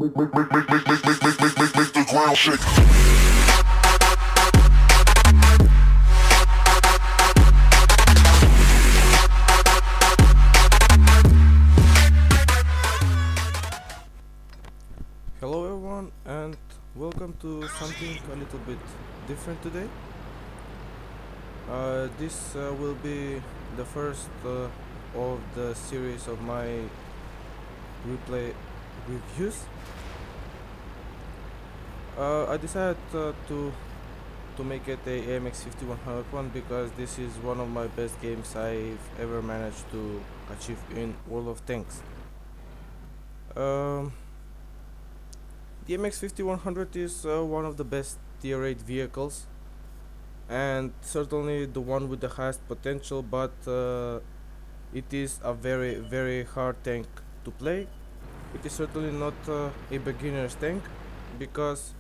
Make the ground shake. Hello everyone and welcome to something a little bit different today. This will be the first of the series of my replay reviews. I decided to make it a AMX 5100 one because this is one of my best games I've ever managed to achieve in World of Tanks. The AMX 5100 is one of the best tier 8 vehicles and certainly the one with the highest potential, but it is a very hard tank to play. It is certainly not a beginner's tank because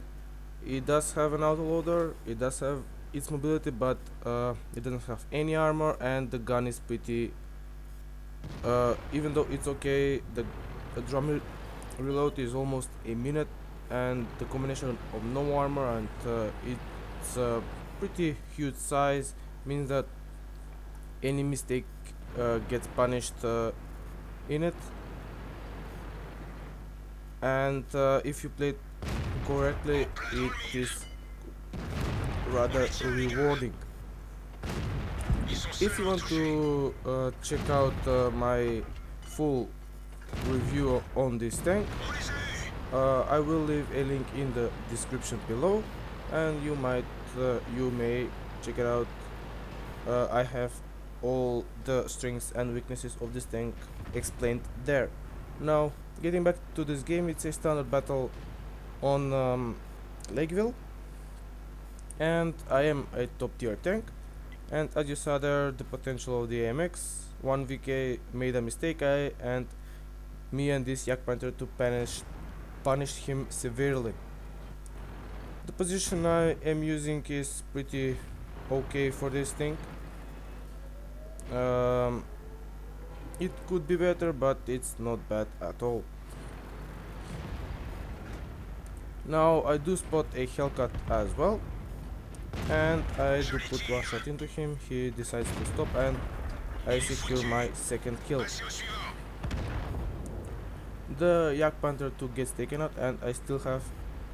it does have an autoloader, it does have its mobility, but it doesn't have any armor, and the gun is pretty even though it's okay, the drum reload is almost a minute, and the combination of no armor and its pretty huge size means that any mistake gets punished in it, and if you play it correctly it is rather rewarding. If you want to check out my full review on this tank, I will leave a link in the description below, and you may check it out. I have all the strengths and weaknesses of this tank explained there. Now, getting back to this game, it's a standard battle on Lakeville, and I am a top tier tank. And as you saw there, the potential of the AMX, 1VK made a mistake, and me and this Yak Panther to punish him severely. The position I am using is pretty okay for this thing. It could be better, but it's not bad at all. Now I do spot a Hellcat as well, and I do put one shot into him. He decides to stop, and I secure my second kill. The Yak Panther 2 gets taken out, and I still have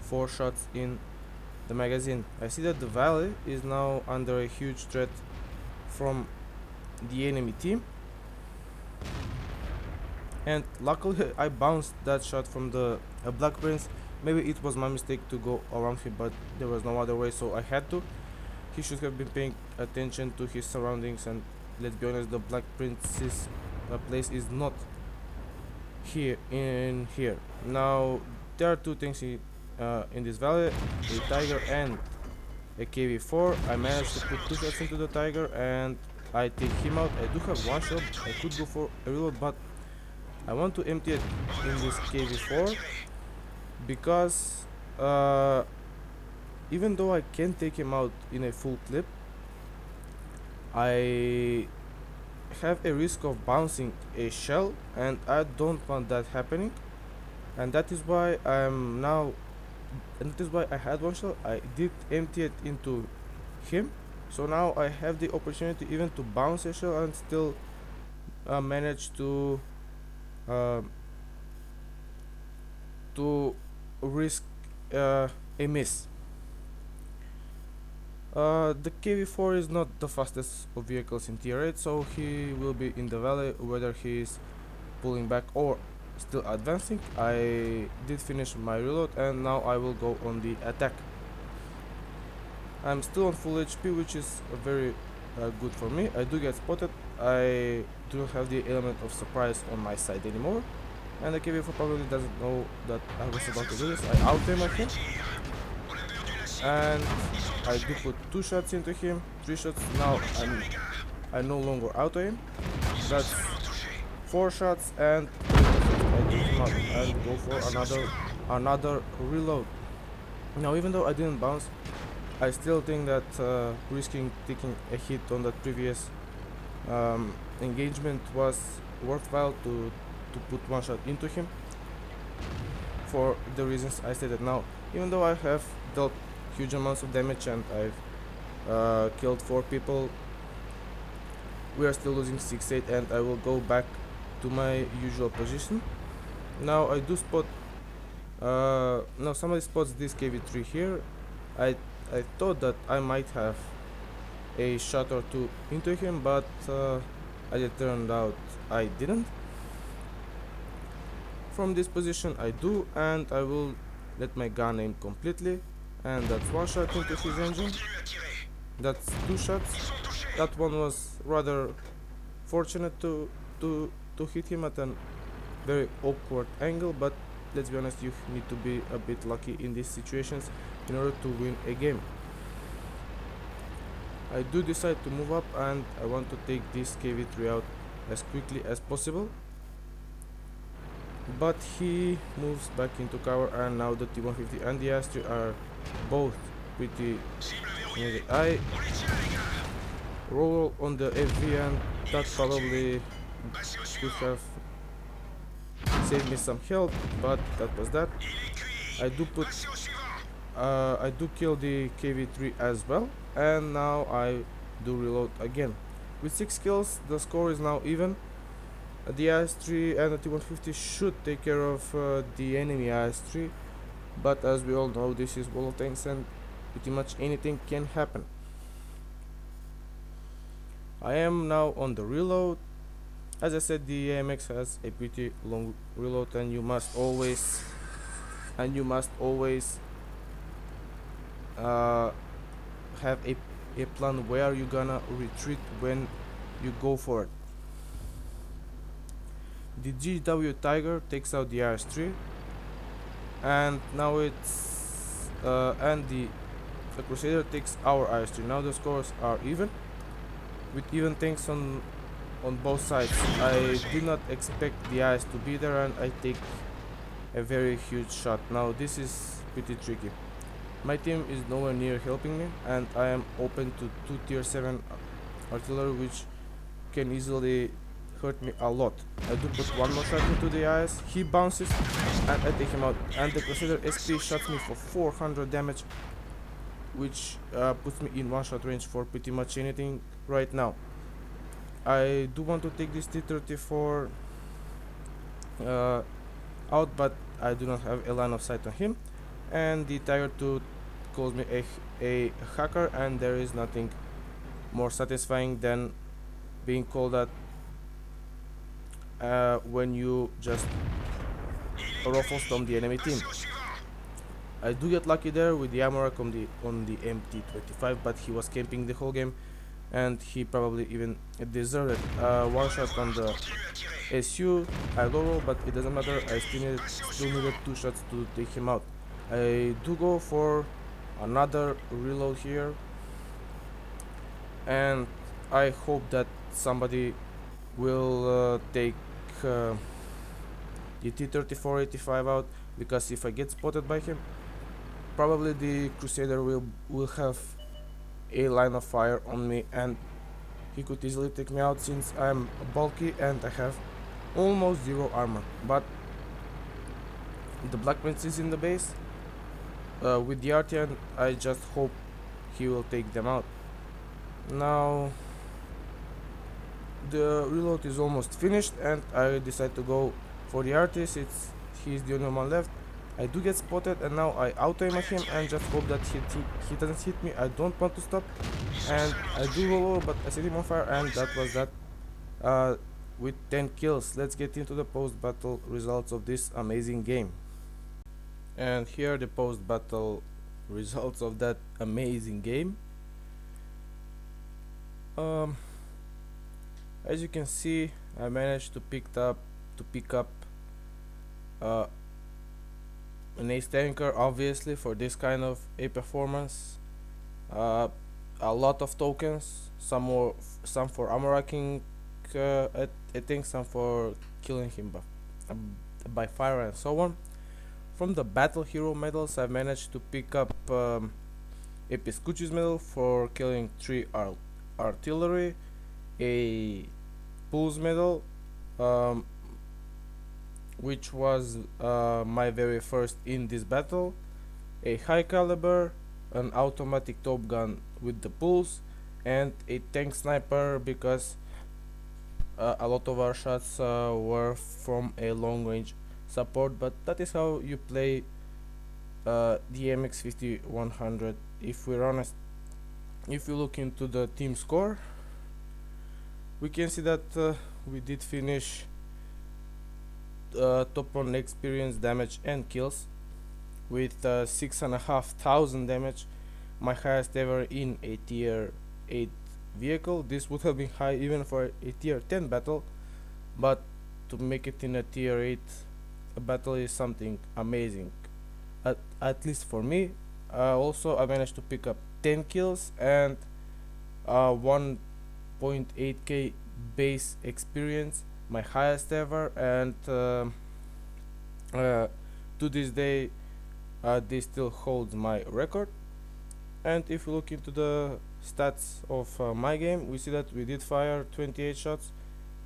4 shots in the magazine. I see that the valley is now under a huge threat from the enemy team, and luckily I bounced that shot from the Black Prince. Maybe it was my mistake to go around him, but there was no other way, so I had to. He should have been paying attention to his surroundings, and let's be honest, the Black Prince's place is not here. Now there are two things in this valley: a Tiger and a KV4. I managed to put 2 shots into the Tiger and I take him out. I do have 1 shot. I could go for a reload, but I want to empty it in this KV4 because even though I can take him out in a full clip, I have a risk of bouncing a shell, and I don't want that happening. And that is why I had 1 shell. I did empty it into him, so now I have the opportunity even to bounce a shell and still manage to risk a miss. The KV4 is not the fastest of vehicles in tier 8, so he will be in the valley whether he is pulling back or still advancing. I did finish my reload, and now I will go on the attack. I'm still on full HP, which is very good for me. I do get spotted. I do not have the element of surprise on my side anymore, and the KV4 probably doesn't know that I was about to do this. I out-aim at him, and I do put 2 shots into him, 3 shots. Now I no longer auto-aim. That's 4 shots, and I do him out and go for another reload. Now, even though I didn't bounce, I still think that risking taking a hit on that previous engagement was worthwhile to put 1 shot into him. for the reasons I stated. Now, even though I have dealt huge amounts of damage and I've killed 4 people, we are still losing 6-8, and I will go back to my usual position. Now I do spot now somebody spots this KV3 here. I thought that I might have a shot or two into him, but as it turned out I didn't. From this position I do, and I will let my gun aim completely, and that's 1 shot into his engine. That's 2 shots. That one was rather fortunate to hit him at a very awkward angle, but let's be honest, you need to be a bit lucky in these situations in order to win a game. I do decide to move up, and I want to take this KV3 out as quickly as possible, but he moves back into cover, and now the T-150 and the AS3 are both pretty near the eye. Roll on the FV, and that probably could have saved me some health, but that was that. I do kill the KV3 as well, and now I do reload again. With 6 kills, the score is now even. The AS3 and the T-150 should take care of the enemy AS3, but as we all know, this is World of Tanks and pretty much anything can happen. I am now on the reload. As I said, the AMX has a pretty long reload, and you must always have a plan where you're gonna retreat when you go for it. The GW Tiger takes out the RS3, and now it's and the Crusader takes our RS3. Now the scores are even, with even tanks on both sides. I did not expect the eyes to be there, and I take a very huge shot. Now this is pretty tricky. My team is nowhere near helping me, and I am open to 2 tier 7 artillery, which can easily hurt me a lot. I do put 1 more shot into the eyes, he bounces, and I take him out, and the Crusader SP shots me for 400 damage, which puts me in 1 shot range for pretty much anything right now. I do want to take this T-34 out, but I do not have a line of sight on him, and the Tiger 2 calls me a hacker, and there is nothing more satisfying than being called that when you just ruffle storm the enemy team. I do get lucky there with the ammo rack on the MT-25, but he was camping the whole game, and he probably even deserved it. 1 shot on the SU, I low roll, but it doesn't matter. I still needed 2 shots to take him out. I do go for another reload here, and I hope that somebody will take the T-34-85 out, because if I get spotted by him, probably the Crusader will have a line of fire on me, and he could easily take me out since I'm bulky and I have almost 0 armor. But the Black Prince is in the base with the RT, and I just hope he will take them out. Now the reload is almost finished, and I decide to go for the artist. He's the only one left. I do get spotted, and now I auto-aim at him and just hope that he doesn't hit me. I don't want to stop, and I do roll, but I set him on fire, and that was that. With 10 kills, let's get into the post-battle results of this amazing game. And here are the post-battle results of that amazing game. As you can see, I managed to pick up an ace tanker, obviously, for this kind of a performance. A lot of tokens, some for armor racking, I think some for killing him by fire and so on. From the battle hero medals, I managed to pick up a Pescucci's medal for killing 3 artillery, a Pulse medal which was my very first in this battle, a high caliber, an automatic top gun with the pulse, and a tank sniper, because a lot of our shots were from a long range support, but that is how you play the AMX 5100. If we're honest, if you look into the team score, we can see that we did finish top on experience, damage and kills with 6,500 damage, my highest ever in a tier 8 vehicle. This would have been high even for a tier 10 battle, but to make it in a tier 8 battle is something amazing, at least for me. Also, I managed to pick up 10 kills and 1.8k base experience, my highest ever, and to this day this still holds my record. And if you look into the stats of my game, we see that we did fire 28 shots,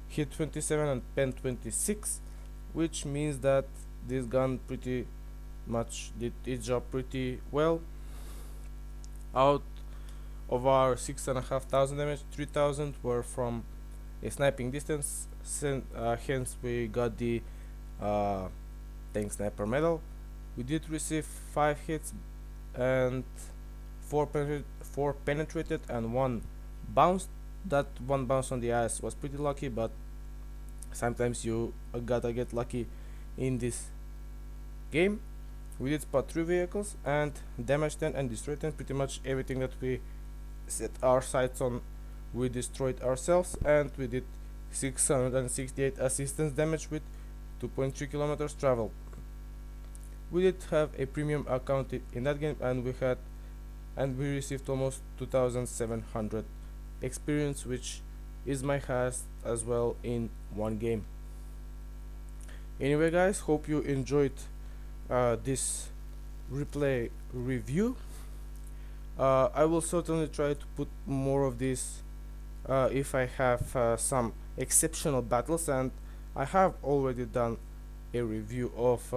hit 27 and pen 26, which means that this gun pretty much did its job pretty well. Out of our 6,500 damage, 3,000 were from a sniping distance, hence we got the tank sniper medal. We did receive 5 hits and 4 penetrated and 1 bounced. That 1 bounce on the ass was pretty lucky, but sometimes you gotta get lucky in this game. We did spot 3 vehicles and damage 10 and destroy 10. Pretty much everything that we set our sights on we destroyed ourselves, and we did 668 assistance damage with 2.3 kilometers traveled. We did have a premium account in that game, and we received almost 2,700 experience, which is my highest as well in one game. Anyway guys, hope you enjoyed this replay review. I will certainly try to put more of this if I have some exceptional battles, and I have already done a review of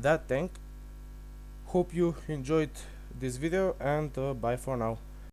that tank. Hope you enjoyed this video, and bye for now.